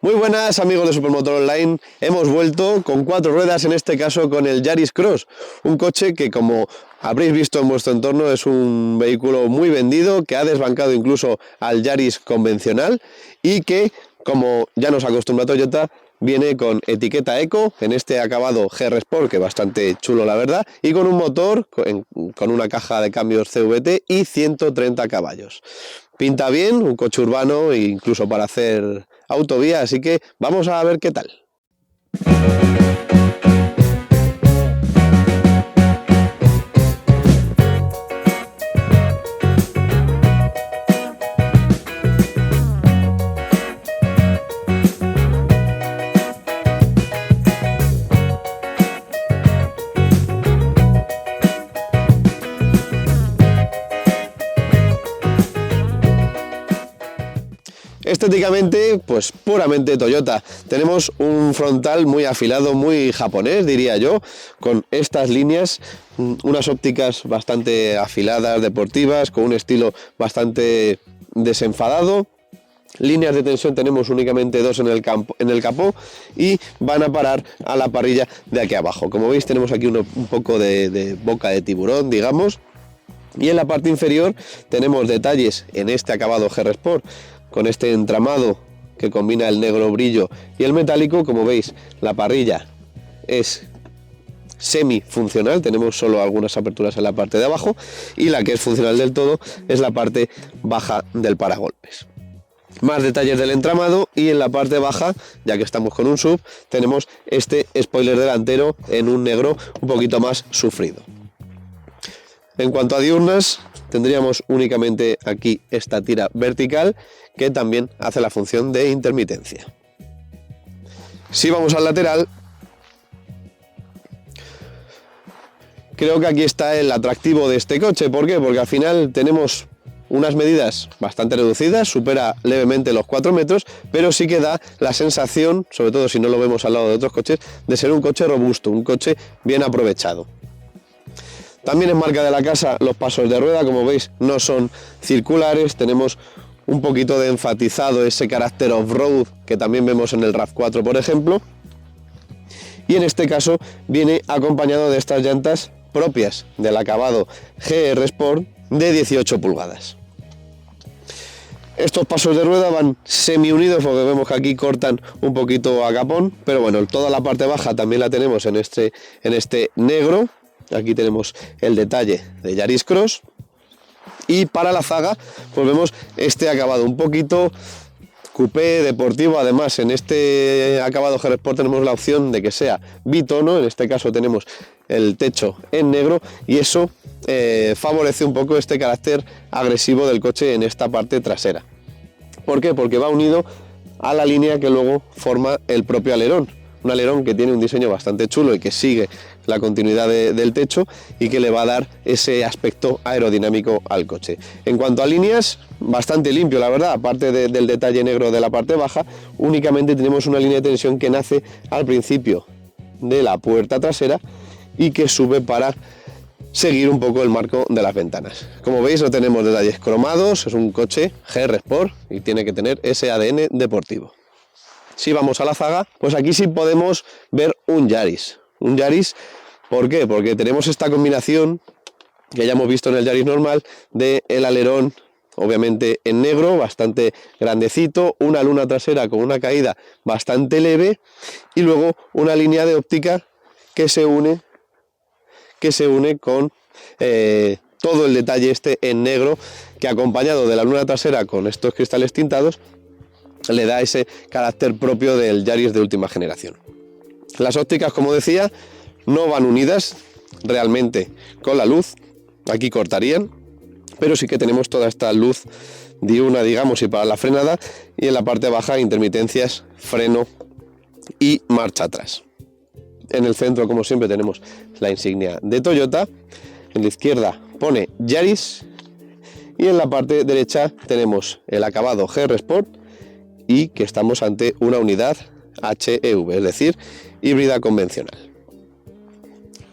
Muy buenas amigos de Supermotor Online, hemos vuelto con 4 ruedas, en este caso con el Yaris Cross, un coche que, como habréis visto en vuestro entorno, es un vehículo muy vendido, que ha desbancado incluso al Yaris convencional y que, como ya nos acostumbra Toyota, viene con etiqueta Eco, en este acabado GR Sport, que es bastante chulo la verdad, y con un motor con una caja de cambios CVT y 130 caballos. Pinta bien, un coche urbano e incluso para hacer autovía, así que vamos a ver qué tal. Estéticamente, pues puramente Toyota. Tenemos un frontal muy afilado, muy japonés, diría yo, con estas líneas, unas ópticas bastante afiladas, deportivas, con un estilo bastante desenfadado. Líneas de tensión tenemos únicamente 2 en el capó y van a parar a la parrilla de aquí abajo. Como veis, tenemos aquí un poco de boca de tiburón, digamos. Y en la parte inferior tenemos detalles en este acabado GR Sport, con este entramado que combina el negro brillo y el metálico. Como veis, la parrilla es semi-funcional, tenemos solo algunas aperturas en la parte de abajo, y la que es funcional del todo es la parte baja del paragolpes. Más detalles del entramado, y en la parte baja, ya que estamos con un SUV, tenemos este spoiler delantero en un negro un poquito más sufrido. En cuanto a diurnas, tendríamos únicamente aquí esta tira vertical que también hace la función de intermitencia. Si vamos al lateral, creo que aquí está el atractivo de este coche. ¿Por qué? Porque al final tenemos unas medidas bastante reducidas, supera levemente los 4 metros, pero sí que da la sensación, sobre todo si no lo vemos al lado de otros coches, de ser un coche robusto, un coche bien aprovechado. También es marca de la casa los pasos de rueda, como veis no son circulares, tenemos un poquito de enfatizado ese carácter off-road que también vemos en el RAV4 por ejemplo, y en este caso viene acompañado de estas llantas propias del acabado GR Sport de 18 pulgadas. Estos pasos de rueda van semi unidos porque vemos que aquí cortan un poquito a capón, pero bueno, toda la parte baja también la tenemos en este negro. Aquí tenemos el detalle de Yaris Cross, y para la zaga pues vemos este acabado un poquito coupé deportivo. Además, en este acabado GR Sport tenemos la opción de que sea bitono, en este caso tenemos el techo en negro, y eso favorece un poco este carácter agresivo del coche en esta parte trasera. ¿Por qué? Porque va unido a la línea que luego forma el propio alerón. Un alerón que tiene un diseño bastante chulo y que sigue la continuidad del techo y que le va a dar ese aspecto aerodinámico al coche. En cuanto a líneas, bastante limpio la verdad, aparte del detalle negro de la parte baja, únicamente tenemos una línea de tensión que nace al principio de la puerta trasera y que sube para seguir un poco el marco de las ventanas. Como veis, no tenemos detalles cromados, es un coche GR Sport y tiene que tener ese ADN deportivo. Si vamos a la zaga, pues aquí sí podemos ver un Yaris. Un Yaris, ¿por qué? Porque tenemos esta combinación que ya hemos visto en el Yaris normal, del alerón obviamente en negro, bastante grandecito, una luna trasera con una caída bastante leve, y luego una línea de óptica que se une con todo el detalle este en negro, que acompañado de la luna trasera con estos cristales tintados le da ese carácter propio del Yaris de última generación. Las ópticas, como decía, no van unidas realmente con la luz, aquí cortarían, pero sí que tenemos toda esta luz diurna, digamos, y para la frenada, y en la parte baja intermitencias, freno y marcha atrás. En el centro, como siempre, tenemos la insignia de Toyota, en la izquierda pone Yaris, y en la parte derecha tenemos el acabado GR Sport, y que estamos ante una unidad HEV, es decir, híbrida convencional.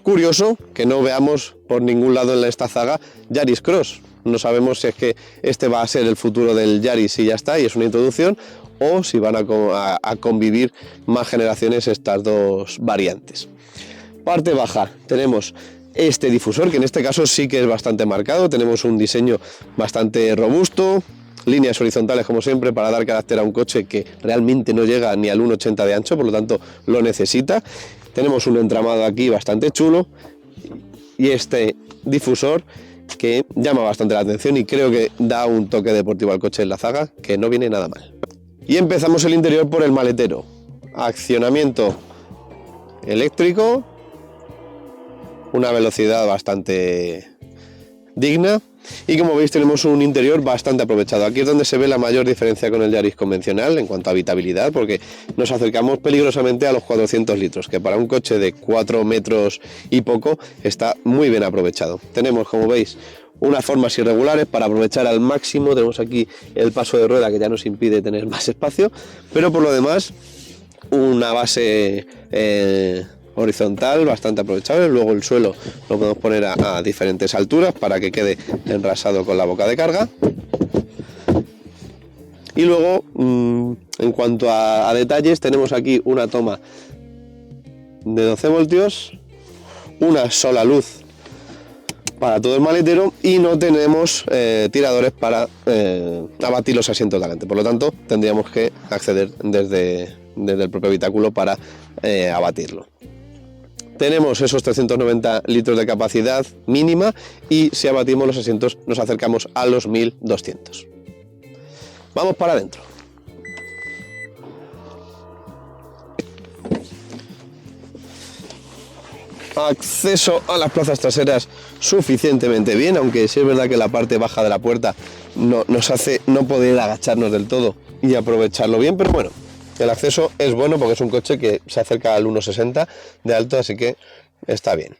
Curioso que no veamos por ningún lado en esta zaga Yaris Cross. No sabemos si es que este va a ser el futuro del Yaris y ya está, y es una introducción, o si van a convivir más generaciones estas dos variantes. Parte baja tenemos este difusor, que en este caso sí que es bastante marcado. Tenemos un diseño bastante robusto, líneas horizontales como siempre para dar carácter a un coche que realmente no llega ni al 1,80 de ancho, por lo tanto lo necesita. Tenemos un entramado aquí bastante chulo y este difusor que llama bastante la atención y creo que da un toque deportivo al coche en la zaga que no viene nada mal. Y empezamos el interior por el maletero. Accionamiento eléctrico, una velocidad bastante digna y como veis tenemos un interior bastante aprovechado. Aquí es donde se ve la mayor diferencia con el Yaris convencional en cuanto a habitabilidad, porque nos acercamos peligrosamente a los 400 litros, que para un coche de 4 metros y poco está muy bien aprovechado. Tenemos, como veis, unas formas irregulares para aprovechar al máximo. Tenemos aquí el paso de rueda que ya nos impide tener más espacio, pero por lo demás una base horizontal bastante aprovechable. Luego el suelo lo podemos poner a diferentes alturas para que quede enrasado con la boca de carga. Y luego en cuanto a detalles, tenemos aquí una toma de 12 voltios, una sola luz para todo el maletero y no tenemos tiradores para abatir los asientos de delante. Por lo tanto tendríamos que acceder desde el propio habitáculo para abatirlo. Tenemos esos 390 litros de capacidad mínima y si abatimos los asientos nos acercamos a los 1200. Vamos para adentro. Acceso a las plazas traseras suficientemente bien, aunque sí es verdad que la parte baja de la puerta nos hace no poder agacharnos del todo y aprovecharlo bien, pero bueno, el acceso es bueno porque es un coche que se acerca al 1,60 de alto, así que está bien.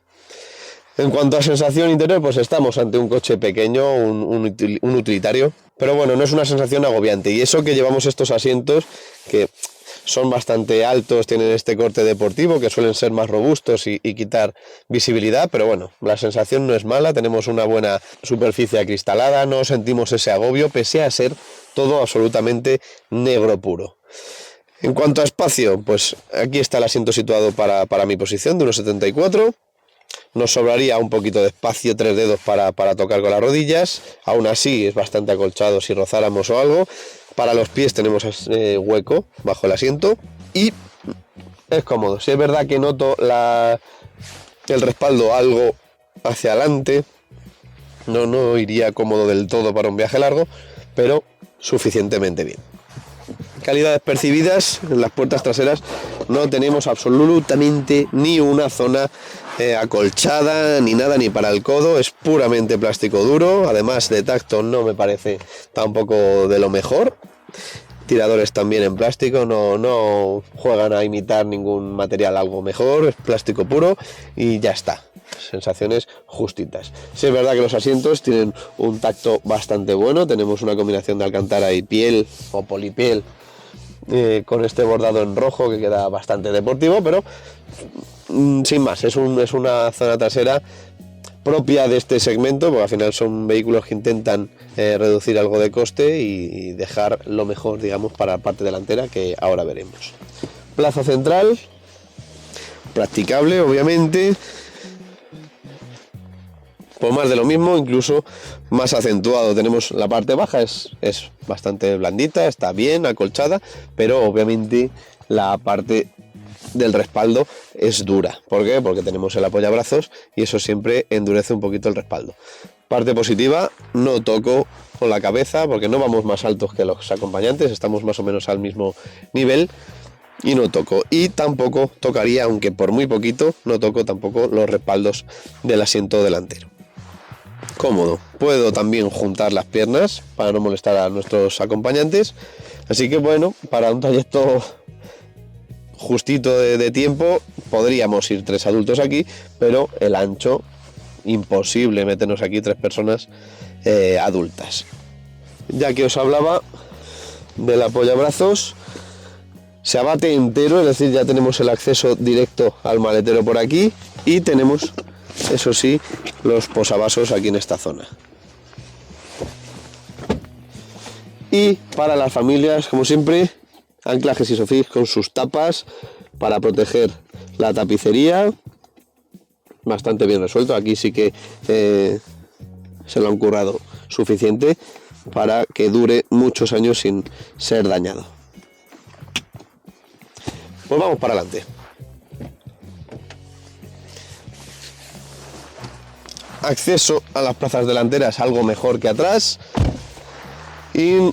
En cuanto a sensación interior, pues estamos ante un coche pequeño, un utilitario, pero bueno, no es una sensación agobiante. Y eso que llevamos estos asientos que son bastante altos, tienen este corte deportivo, que suelen ser más robustos y quitar visibilidad, pero bueno, la sensación no es mala, tenemos una buena superficie acristalada, no sentimos ese agobio, pese a ser todo absolutamente negro puro. En cuanto a espacio, pues aquí está el asiento situado para mi posición de 1,74. Nos sobraría un poquito de espacio, 3 dedos para tocar con las rodillas. Aún así es bastante acolchado si rozáramos o algo. Para los pies tenemos hueco bajo el asiento y es cómodo. Si es verdad que noto el respaldo algo hacia adelante, no iría cómodo del todo para un viaje largo, pero suficientemente bien. Calidades percibidas en las puertas traseras, no tenemos absolutamente ni una zona acolchada ni nada, ni para el codo, es puramente plástico duro. Además de tacto no me parece tampoco de lo mejor. Tiradores también en plástico, no juegan a imitar ningún material algo mejor, es plástico puro y ya está. Sensaciones justitas. Sí es verdad que los asientos tienen un tacto bastante bueno, tenemos una combinación de alcántara y piel o polipiel con este bordado en rojo que queda bastante deportivo, pero sin más, es una zona trasera propia de este segmento, porque al final son vehículos que intentan reducir algo de coste y dejar lo mejor, digamos, para la parte delantera, que ahora veremos. Plaza central, practicable, obviamente. Pues más de lo mismo, incluso más acentuado. Tenemos la parte baja, es bastante blandita, está bien acolchada, pero obviamente la parte del respaldo es dura. ¿Por qué? Porque tenemos el apoyabrazos y eso siempre endurece un poquito el respaldo. Parte positiva, no toco con la cabeza porque no vamos más altos que los acompañantes, estamos más o menos al mismo nivel y no toco. Y tampoco tocaría, aunque por muy poquito, no toco tampoco los respaldos del asiento delantero. Cómodo, puedo también juntar las piernas para no molestar a nuestros acompañantes, así que bueno, para un trayecto justito de tiempo podríamos ir 3 adultos aquí, pero el ancho, imposible meternos aquí 3 personas adultas. Ya que os hablaba del apoyabrazos, se abate entero, es decir, ya tenemos el acceso directo al maletero por aquí y tenemos, eso sí, los posavasos aquí en esta zona. Y para las familias, como siempre, anclajes Isofix con sus tapas para proteger la tapicería, bastante bien resuelto. Aquí sí que se lo han currado suficiente para que dure muchos años sin ser dañado. Pues vamos para adelante. Acceso a las plazas delanteras algo mejor que atrás. Y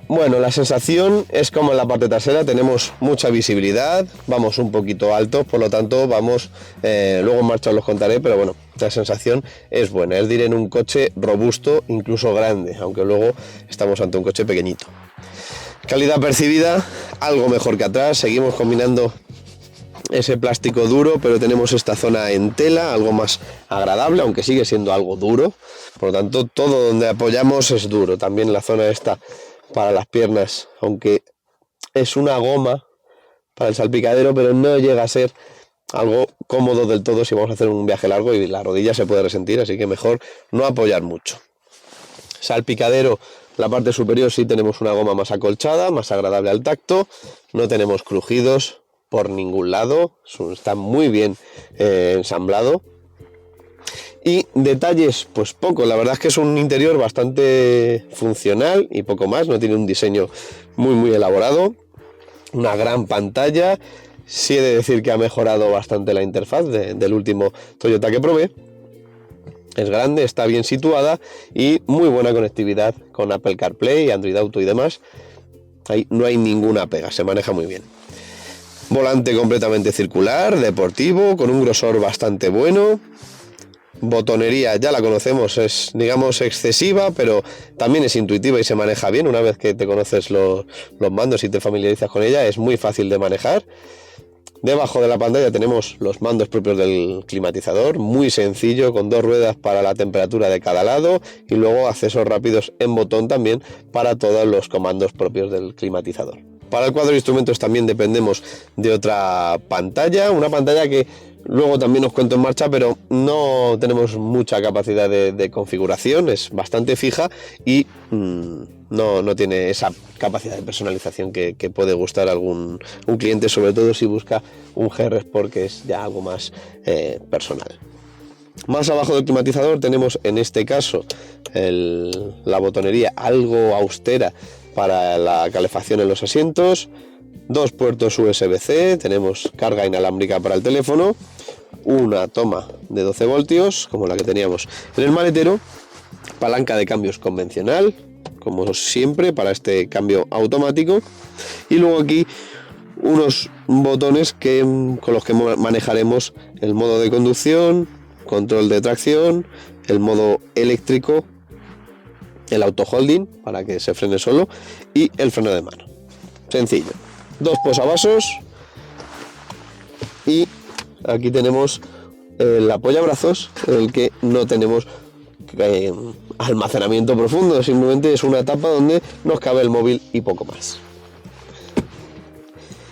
bueno, la sensación es como en la parte trasera tenemos mucha visibilidad, vamos un poquito altos, por lo tanto vamos, luego en marcha os los contaré, pero bueno, la sensación es buena, es decir, en un coche robusto, incluso grande, aunque luego estamos ante un coche pequeñito. Calidad percibida, algo mejor que atrás, seguimos combinando ese plástico duro, pero tenemos esta zona en tela, algo más agradable, aunque sigue siendo algo duro, por lo tanto todo donde apoyamos es duro, también la zona esta para las piernas, aunque es una goma para el salpicadero, pero no llega a ser algo cómodo del todo si vamos a hacer un viaje largo y la rodilla se puede resentir, así que mejor no apoyar mucho. Salpicadero, la parte superior sí tenemos una goma más acolchada, más agradable al tacto, no tenemos crujidos por ningún lado, está muy bien ensamblado. Y detalles, pues poco, la verdad es que es un interior bastante funcional y poco más, no tiene un diseño muy elaborado, una gran pantalla, sí he de decir que ha mejorado bastante la interfaz del último Toyota que probé, es grande, está bien situada y muy buena conectividad con Apple CarPlay, Android Auto y demás, ahí no hay ninguna pega, se maneja muy bien. Volante completamente circular, deportivo, con un grosor bastante bueno. Botonería ya la conocemos, es digamos excesiva, pero también es intuitiva y se maneja bien. Una vez que te conoces los mandos y te familiarizas con ella, es muy fácil de manejar. Debajo de la pantalla tenemos los mandos propios del climatizador, muy sencillo, con 2 ruedas para la temperatura de cada lado y luego accesos rápidos en botón también para todos los comandos propios del climatizador. Para el cuadro de instrumentos también dependemos de otra pantalla, una pantalla que luego también os cuento en marcha, pero no tenemos mucha capacidad de configuración, es bastante fija y no tiene esa capacidad de personalización que puede gustar a un cliente, sobre todo si busca un GR Sport, que es ya algo más personal. Más abajo del climatizador tenemos en este caso la botonería algo austera para la calefacción en los asientos, 2 puertos USB-C, tenemos carga inalámbrica para el teléfono, una toma de 12 voltios como la que teníamos en el maletero, palanca de cambios convencional como siempre para este cambio automático y luego aquí unos botones con los que manejaremos el modo de conducción, control de tracción, el modo eléctrico, el auto holding para que se frene solo y el freno de mano. Sencillo. 2 posavasos y aquí tenemos el apoyabrazos, en el que no tenemos almacenamiento profundo, simplemente es una tapa donde nos cabe el móvil y poco más.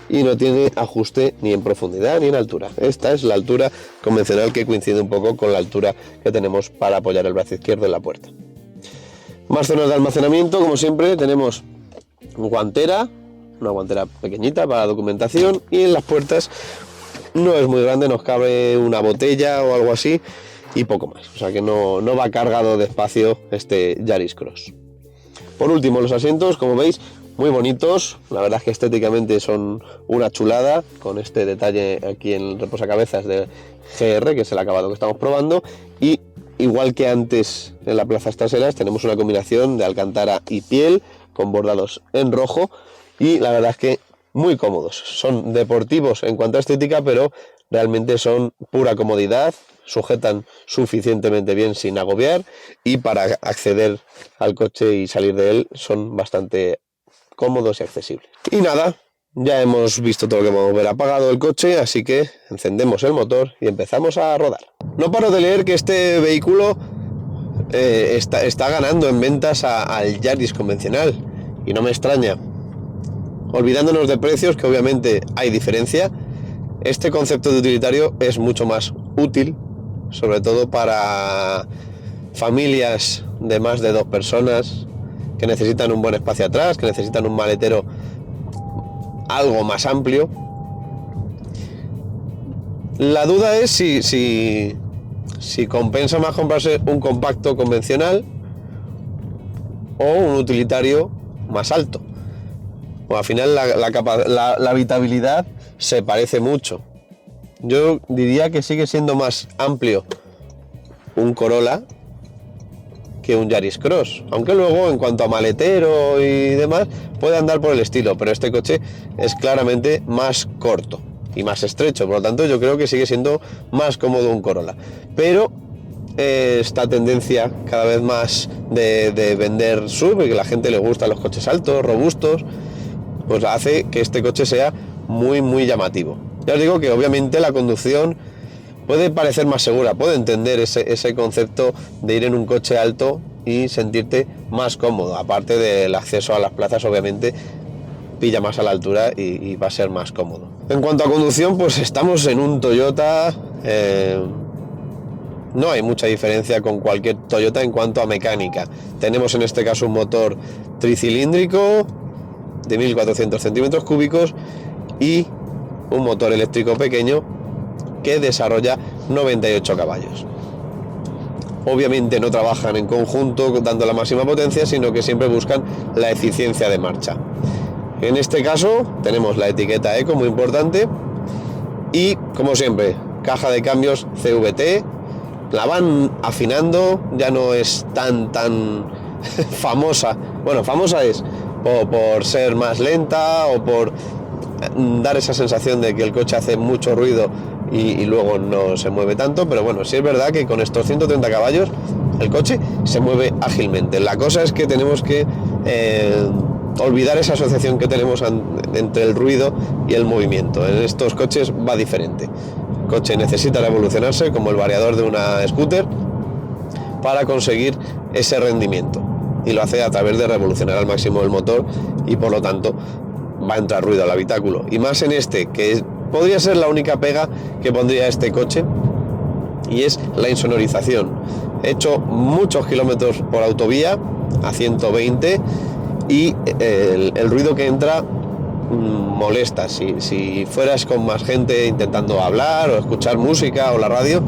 Y no tiene ajuste ni en profundidad ni en altura. Esta es la altura convencional que coincide un poco con la altura que tenemos para apoyar el brazo izquierdo en la puerta. Más zonas de almacenamiento, como siempre tenemos una guantera pequeñita para documentación y en las puertas no es muy grande, nos cabe una botella o algo así y poco más, o sea que no va cargado de espacio este Yaris Cross. Por último, los asientos, como veis, muy bonitos, la verdad es que estéticamente son una chulada, con este detalle aquí en el reposacabezas de GR, que es el acabado que estamos probando, y igual que antes en las plazas traseras tenemos una combinación de alcántara y piel con bordados en rojo y la verdad es que muy cómodos, son deportivos en cuanto a estética, pero realmente son pura comodidad, sujetan suficientemente bien sin agobiar y para acceder al coche y salir de él son bastante cómodos y accesibles. Y nada, ya hemos visto todo lo que vamos a ver, apagado el coche, así que encendemos el motor y empezamos a rodar. No paro de leer que este vehículo está ganando en ventas al Yaris convencional y no me extraña. Olvidándonos de precios, que obviamente hay diferencia, este concepto de utilitario es mucho más útil, sobre todo para familias de más de 2 personas que necesitan un buen espacio atrás, que necesitan un maletero algo más amplio. La duda es si compensa más comprarse un compacto convencional o un utilitario más alto. Bueno, al final la habitabilidad se parece mucho. Yo diría que sigue siendo más amplio un Corolla que un Yaris Cross, aunque luego en cuanto a maletero y demás puede andar por el estilo, pero este coche es claramente más corto y más estrecho, por lo tanto yo creo que sigue siendo más cómodo un Corolla, pero esta tendencia cada vez más de vender SUV y que a la gente le gustan los coches altos, robustos, pues hace que este coche sea muy muy llamativo. Ya os digo que obviamente la conducción puede parecer más segura, puede entender ese concepto de ir en un coche alto y sentirte más cómodo, aparte del acceso a las plazas obviamente pilla más a la altura y va a ser más cómodo. En cuanto a conducción, pues estamos en un Toyota, no hay mucha diferencia con cualquier Toyota en cuanto a mecánica. Tenemos en este caso un motor tricilíndrico de 1400 centímetros cúbicos y un motor eléctrico pequeño que desarrolla 98 caballos. Obviamente no trabajan en conjunto dando la máxima potencia, sino que siempre buscan la eficiencia de marcha. En este caso tenemos la etiqueta Eco, muy importante, y como siempre, caja de cambios CVT. La van afinando, ya no es tan famosa. Bueno, famosa es por ser más lenta o por dar esa sensación de que el coche hace mucho ruido y luego no se mueve tanto, pero bueno, sí es verdad que con estos 130 caballos el coche se mueve ágilmente. La cosa es que tenemos que olvidar esa asociación que tenemos entre el ruido y el movimiento. En estos coches va diferente. El coche necesita revolucionarse como el variador de una scooter para conseguir ese rendimiento, y lo hace a través de revolucionar al máximo el motor, y por lo tanto va a entrar ruido al habitáculo, y más en este, que podría ser la única pega que pondría este coche, y es la insonorización. He hecho muchos kilómetros por autovía a 120 y el ruido que entra molesta. Si fueras con más gente intentando hablar o escuchar música o la radio,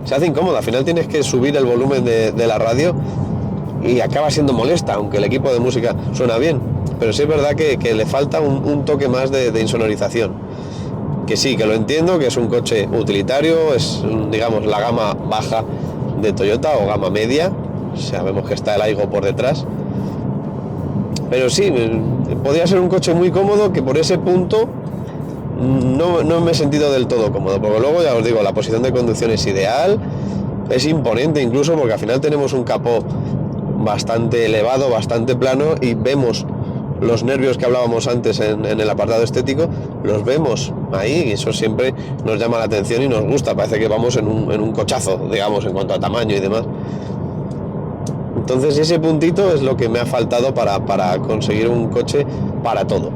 se hace incómodo. Al final tienes que subir el volumen de la radio y acaba siendo molesta, aunque el equipo de música suena bien. Pero sí es verdad que le falta un toque más de insonorización. Que sí, que lo entiendo, que es un coche utilitario, es, digamos, la gama baja de Toyota o gama media. Sabemos que está el Aygo por detrás. Pero sí, podría ser un coche muy cómodo, que por ese punto no me he sentido del todo cómodo. Porque luego, ya os digo, la posición de conducción es ideal, es imponente incluso, porque al final tenemos un capó bastante elevado, bastante plano, y vemos los nervios que hablábamos antes en el apartado estético, los vemos ahí, y eso siempre nos llama la atención y nos gusta. Parece que vamos en un cochazo, digamos, en cuanto a tamaño y demás. Entonces ese puntito es lo que me ha faltado para conseguir un coche para todo.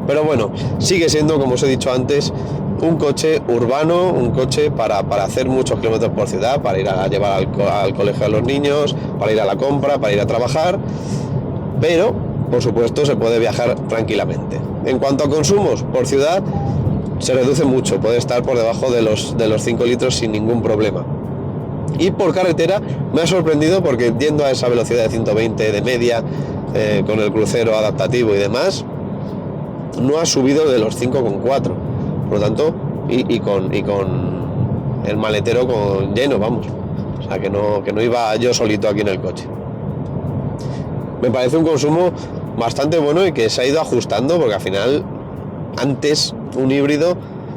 Pero bueno, sigue siendo, como os he dicho antes, un coche urbano, un coche para hacer muchos kilómetros por ciudad, para ir a llevar al colegio a los niños, para ir a la compra, para ir a trabajar, pero por supuesto se puede viajar tranquilamente. En cuanto a consumos por ciudad, se reduce mucho, puede estar por debajo de los 5 litros sin ningún problema. Y por carretera me ha sorprendido, porque yendo a esa velocidad de 120 de media, con el crucero adaptativo y demás, no ha subido de los 5,4. Por lo tanto, y con el maletero lleno, vamos. O sea, que no iba yo solito aquí en el coche. Me parece un consumo bastante bueno y que se ha ido ajustando, porque al final, antes un híbrido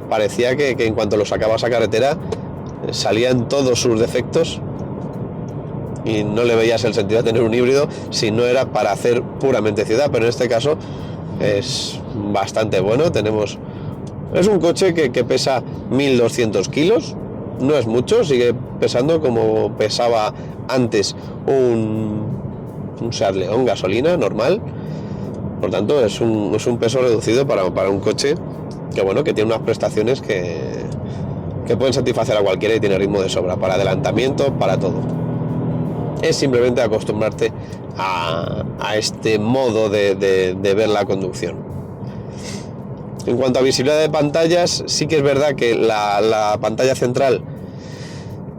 parecía que en cuanto lo sacabas a carretera salían todos sus defectos y no le veías el sentido de tener un híbrido si no era para hacer puramente ciudad. Pero en este caso es bastante bueno. Es un coche que pesa 1200 kilos, no es mucho, sigue pesando como pesaba antes un Seat León gasolina normal. Por tanto es un peso reducido para un coche que, bueno, que tiene unas prestaciones que pueden satisfacer a cualquiera, y tiene ritmo de sobra para adelantamiento, para todo. Es simplemente acostumbrarte a este modo de ver la conducción. En cuanto a visibilidad de pantallas, sí que es verdad que la pantalla central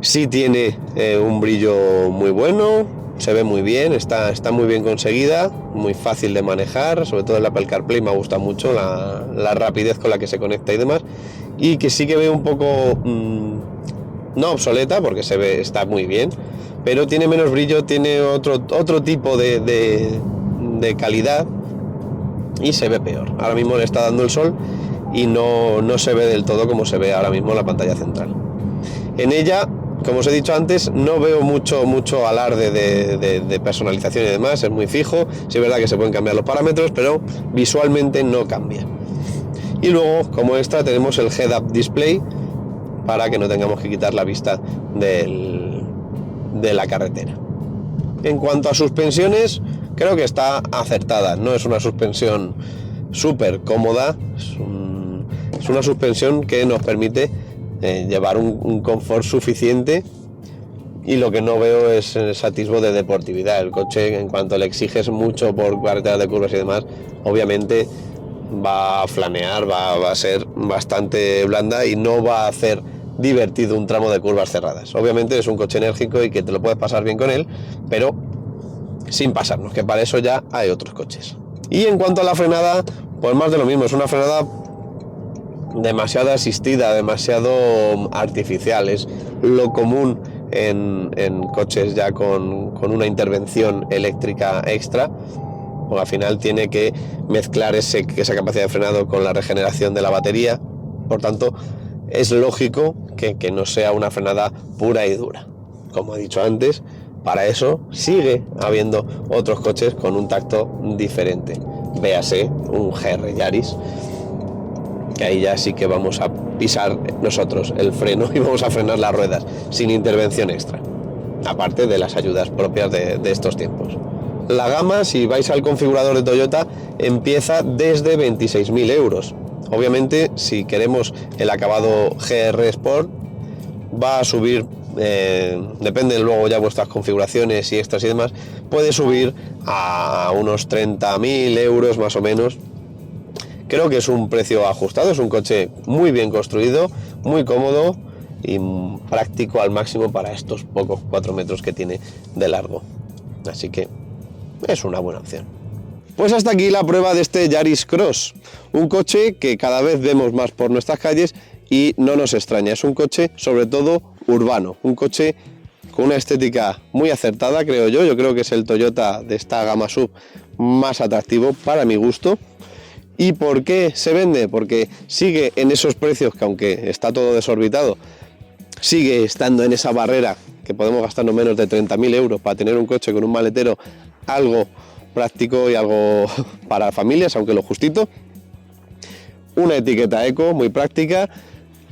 sí tiene un brillo muy bueno, se ve muy bien, está muy bien conseguida, muy fácil de manejar, sobre todo el Apple CarPlay me gusta mucho la rapidez con la que se conecta y demás, y que sí que veo un poco no obsoleta, porque está muy bien, pero tiene menos brillo, tiene otro tipo de calidad y se ve peor. Ahora mismo le está dando el sol y no se ve del todo como se ve ahora mismo la pantalla central. En ella, como os he dicho antes, no veo mucho alarde de personalización y demás, es muy fijo. Sí es verdad que se pueden cambiar los parámetros, pero visualmente no cambia. Y luego, como extra, tenemos el head-up display para que no tengamos que quitar la vista de la carretera. En cuanto a suspensiones, creo que está acertada. No es una suspensión súper cómoda, es una suspensión que nos permite llevar un confort suficiente, y lo que no veo es ese atisbo de deportividad. El coche, en cuanto le exiges mucho por carreteras de curvas y demás, obviamente va a flanear, va a ser bastante blanda y no va a hacer divertido un tramo de curvas cerradas. Obviamente es un coche enérgico y que te lo puedes pasar bien con él, pero sin pasarnos, que para eso ya hay otros coches. Y en cuanto a la frenada, pues más de lo mismo, es una frenada demasiado asistida, demasiado artificial, es lo común en coches ya con una intervención eléctrica extra, pues al final tiene que mezclar esa capacidad de frenado con la regeneración de la batería, por tanto es lógico que no sea una frenada pura y dura. Como he dicho antes, para eso sigue habiendo otros coches con un tacto diferente, véase un GR Yaris, que ahí ya sí que vamos a pisar nosotros el freno y vamos a frenar las ruedas sin intervención extra, aparte de las ayudas propias de estos tiempos. La gama, si vais al configurador de Toyota, empieza desde 26.000 euros. Obviamente, si queremos el acabado GR Sport, va a subir, depende luego ya vuestras configuraciones y extras y demás, puede subir a unos 30.000 euros más o menos. Creo que es un precio ajustado, es un coche muy bien construido, muy cómodo y práctico al máximo para estos pocos 4 metros que tiene de largo. Así que es una buena opción. Pues hasta aquí la prueba de este Yaris Cross, un coche que cada vez vemos más por nuestras calles y no nos extraña. Es un coche sobre todo urbano, un coche con una estética muy acertada, creo yo. Yo creo que es el Toyota de esta gama sub más atractivo para mi gusto. ¿Y por qué se vende? Porque sigue en esos precios que, aunque está todo desorbitado, sigue estando en esa barrera que podemos gastarnos menos de 30.000 euros para tener un coche con un maletero algo práctico y algo para familias, aunque lo justito. Una etiqueta eco muy práctica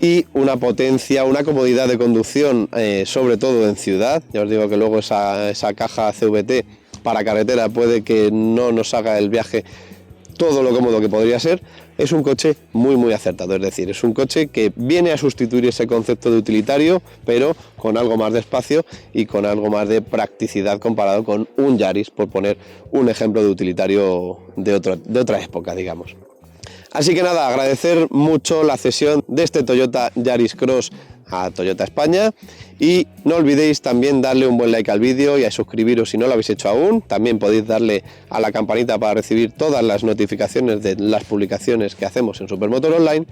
y una potencia, una comodidad de conducción, sobre todo en ciudad. Ya os digo que luego esa caja CVT para carretera puede que no nos haga el viaje todo lo cómodo que podría ser. Es un coche muy acertado, es decir, es un coche que viene a sustituir ese concepto de utilitario, pero con algo más de espacio y con algo más de practicidad comparado con un Yaris, por poner un ejemplo de utilitario de otra época, digamos. Así que nada, agradecer mucho la cesión de este Toyota Yaris Cross a Toyota España, y no olvidéis también darle un buen like al vídeo y a suscribiros si no lo habéis hecho aún. También podéis darle a la campanita para recibir todas las notificaciones de las publicaciones que hacemos en Supermotor Online.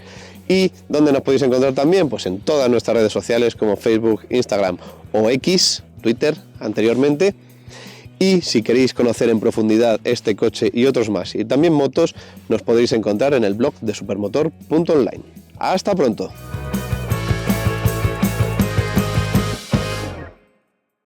Y donde nos podéis encontrar también, pues en todas nuestras redes sociales como Facebook, Instagram o X, Twitter anteriormente. Y si queréis conocer en profundidad este coche y otros más, y también motos, nos podéis encontrar en el blog de supermotor.online. ¡Hasta pronto!